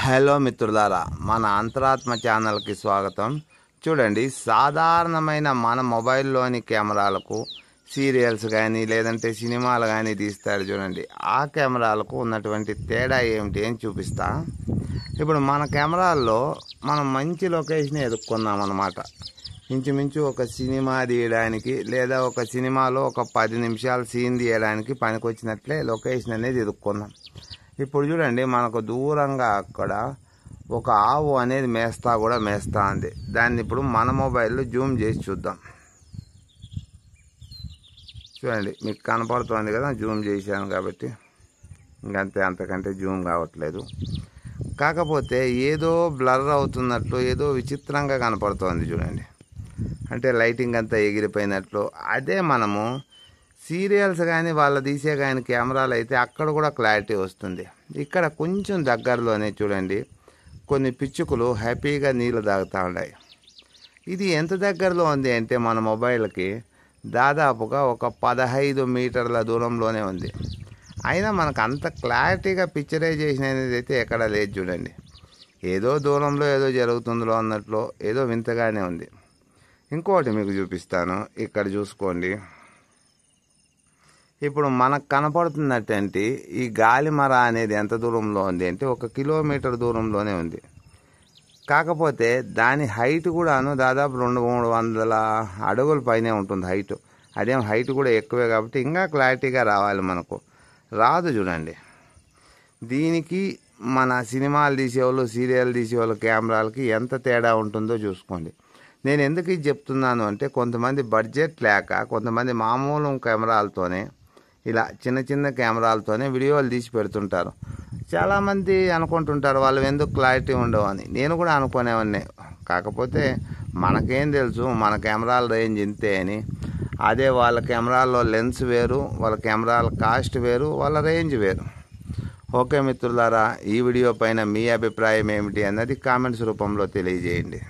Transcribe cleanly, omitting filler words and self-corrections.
Hello మిత్రులారా, మన అంతరాత్మ ఛానల్కి స్వాగతం. చూడండి, సాధారణమైన మన మొబైల్లోని కెమెరాలకు సీరియల్స్ కానీ లేదంటే సినిమాలు కానీ తీస్తాడు చూడండి, ఆ కెమెరాలకు ఉన్నటువంటి తేడా ఏమిటి అని చూపిస్తా. ఇప్పుడు మన కెమెరాల్లో మనం మంచి లొకేషన్ ఎదుర్కొన్నాం అన్నమాట. ఇంచుమించు ఒక సినిమా తీయడానికి లేదా ఒక సినిమాలో ఒక 10 నిమిషాలు సీన్ తీయడానికి పనికొచ్చినట్లే లొకేషన్ అనేది ఎదుర్కొన్నాం. ఇప్పుడు చూడండి, మనకు దూరంగా అక్కడ ఒక ఆవు అనేది మేస్తా ఉంది. దాన్ని ఇప్పుడు మన మొబైల్లో జూమ్ చేసి చూద్దాం. చూడండి, మీకు కనపడుతుంది కదా, జూమ్ చేశాను కాబట్టి ఇంకంతే, అంతకంటే జూమ్ కావట్లేదు. కాకపోతే ఏదో బ్లర్ అవుతున్నట్లు, ఏదో విచిత్రంగా కనపడుతోంది చూడండి, అంటే లైటింగ్ అంతా ఎగిరిపోయినట్లు. అదే మనము సీరియల్స్ కానీ వాళ్ళు తీసే కానీ కెమెరాలు అయితే అక్కడ కూడా క్లారిటీ వస్తుంది. ఇక్కడ కొంచెం దగ్గరలోనే చూడండి, కొన్ని పిచ్చుకలు హ్యాపీగా నీళ్ళు తాగుతూ ఉన్నాయి. ఇది ఎంత దగ్గరలో ఉంది అంటే మన మొబైల్కి దాదాపుగా ఒక 15 మీటర్ల దూరంలోనే ఉంది. అయినా మనకు అంత క్లారిటీగా పిక్చరైజేషన్ అనేది అయితే ఎక్కడ లేదు చూడండి. ఏదో దూరంలో ఏదో జరుగుతుందో అన్నట్లు ఏదో వింతగానే ఉంది. ఇంకోటి మీకు చూపిస్తాను, ఇక్కడ చూసుకోండి. ఇప్పుడు మనకు కనపడుతున్నటువంటి ఈ గాలిమర అనేది ఎంత దూరంలో ఉంది అంటే 1 కిలోమీటర్ దూరంలోనే ఉంది. కాకపోతే దాని హైట్ కూడాను దాదాపు 200-300 అడుగుల పైనే ఉంటుంది హైట్. అదేం హైట్ కూడా ఎక్కువే కాబట్టి ఇంకా క్లారిటీగా రావాలి, మనకు రాదు చూడండి. దీనికి మన సినిమాలు తీసేవాళ్ళు, సీరియల్ తీసేవాళ్ళు కెమెరాలకి ఎంత తేడా ఉంటుందో చూసుకోండి. నేను ఎందుకు ఇది చెప్తున్నాను అంటే, కొంతమంది బడ్జెట్ లేక కొంతమంది మామూలు కెమెరాలతోనే, ఇలా చిన్న చిన్న కెమెరాలతోనే వీడియోలు తీసి పెడుతుంటారు. చాలామంది అనుకుంటుంటారు వాళ్ళు ఎందుకు క్లారిటీ ఉండవు అని. నేను కూడా అనుకునేవాడిని. కాకపోతే మనకేం తెలుసు మన కెమెరాల రేంజ్ ఇంతే అని. అదే వాళ్ళ కెమెరాల్లో లెన్స్ వేరు, వాళ్ళ కెమెరాల కాస్ట్ వేరు, వాళ్ళ రేంజ్ వేరు. ఓకే మిత్రులారా, ఈ వీడియో పైన మీ అభిప్రాయం ఏమిటి అన్నది కామెంట్స్ రూపంలో తెలియజేయండి.